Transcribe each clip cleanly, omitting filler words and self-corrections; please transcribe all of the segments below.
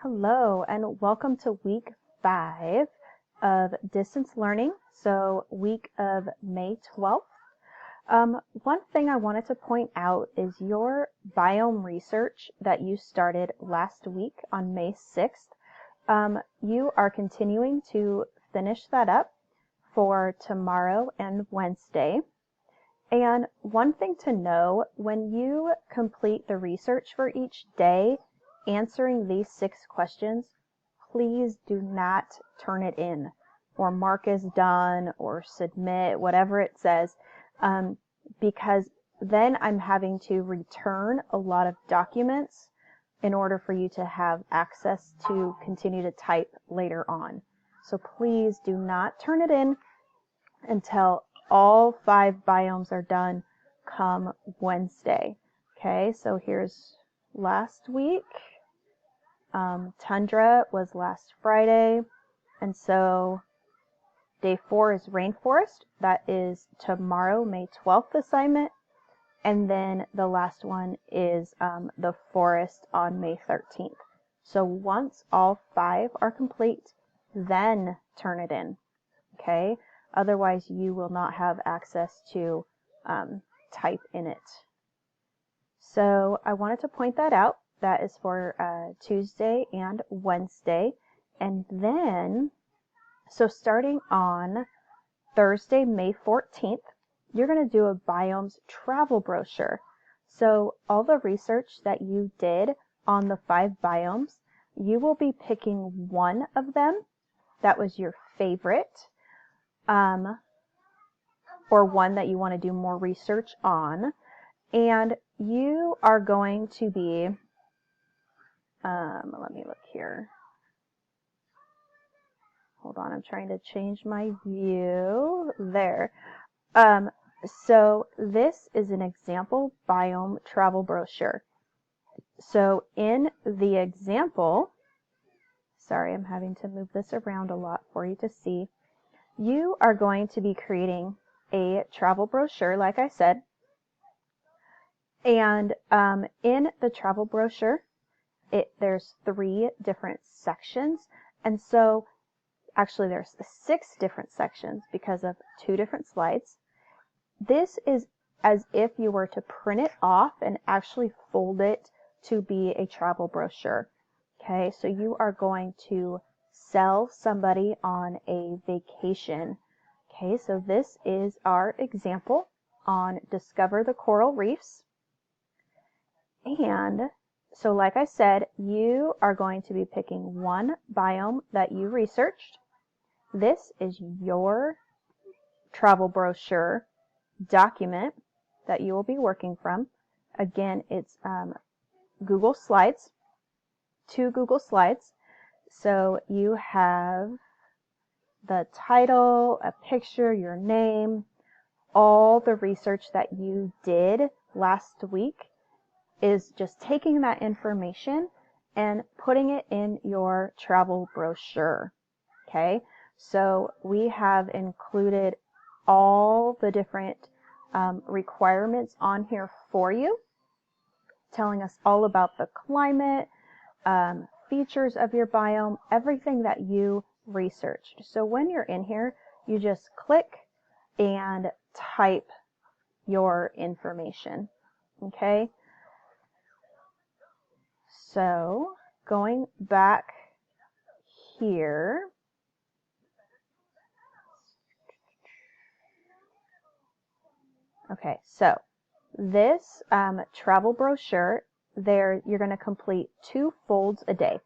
Hello, and welcome to week 5 of distance learning, so week of May 12th. One thing I wanted to point out is your biome research that you started last week on May 6th. You are continuing to finish that up for tomorrow and Wednesday. And one thing to know, when you complete the research for each day, answering these 6 questions, please do not turn it in or mark as done or submit, whatever it says, because then I'm having to return a lot of documents in order for you to have access to continue to type later on. So please do not turn it in until all 5 biomes are done come Wednesday. Okay, so here's last week. Tundra was last Friday, and so day 4 is rainforest. That is tomorrow, May 12th assignment, and then the last one is the forest on May 13th. So once all 5 are complete, then turn it in, okay? Otherwise, you will not have access to type in it. So I wanted to point that out. That is for Tuesday and Wednesday. And then, so starting on Thursday, May 14th, you're going to do a Biomes travel brochure. So all the research that you did on the 5 biomes, you will be picking one of them that was your favorite, or one that you want to do more research on, and you are going to be, let me look here. Hold on, I'm trying to change my view. There. So this is an example biome travel brochure. So in the example, sorry, I'm having to move this around a lot for you to see. You are going to be creating a travel brochure, like I said. And in the travel brochure, there's 3 different sections. And so actually there's 6 different sections because of 2 different slides. This is as if you were to print it off and actually fold it to be a travel brochure. Okay, so you are going to sell somebody on a vacation. Okay, so this is our example on Discover the Coral Reefs. And so like I said, you are going to be picking one biome that you researched. This is your travel brochure document that you will be working from. Again, it's Google Slides, 2 Google Slides. So you have the title, a picture, your name, all the research that you did last week is just taking that information and putting it in your travel brochure. Okay, so we have included all the different requirements on here for you, telling us all about the climate, features of your biome, everything that you researched. So when you're in here, you just click and type your information. Okay? So going back here, okay, so this travel brochure, there you're going to complete 2 folds a day.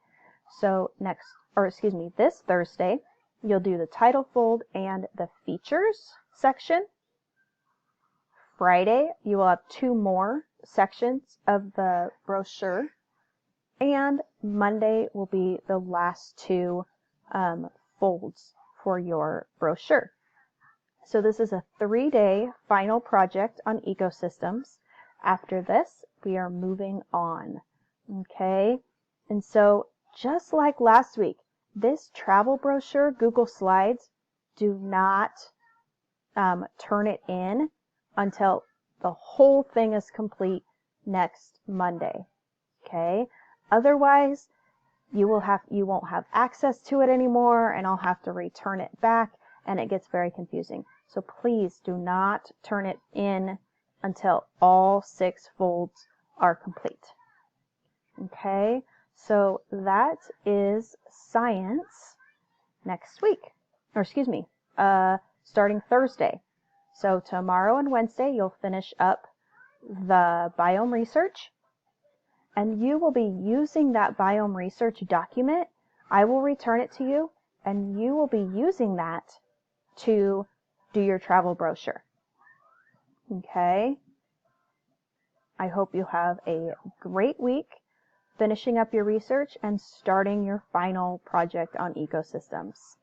So this Thursday, you'll do the title fold and the features section. Friday, you will have 2 more sections of the brochure. And Monday will be the last 2 folds for your brochure. So this is a 3-day final project on ecosystems. After this, we are moving on. Okay? And so just like last week, this travel brochure, Google Slides, do not turn it in until the whole thing is complete next Monday. Okay? Otherwise, you won't have access to it anymore, and I'll have to return it back, and it gets very confusing. So please do not turn it in until all 6 folds are complete. Okay, so that is science next week, or excuse me, starting Thursday. So tomorrow and Wednesday you'll finish up the biome research, and you will be using that biome research document. I will return it to you, and you will be using that to do your travel brochure. Okay? I hope you have a great week finishing up your research and starting your final project on ecosystems.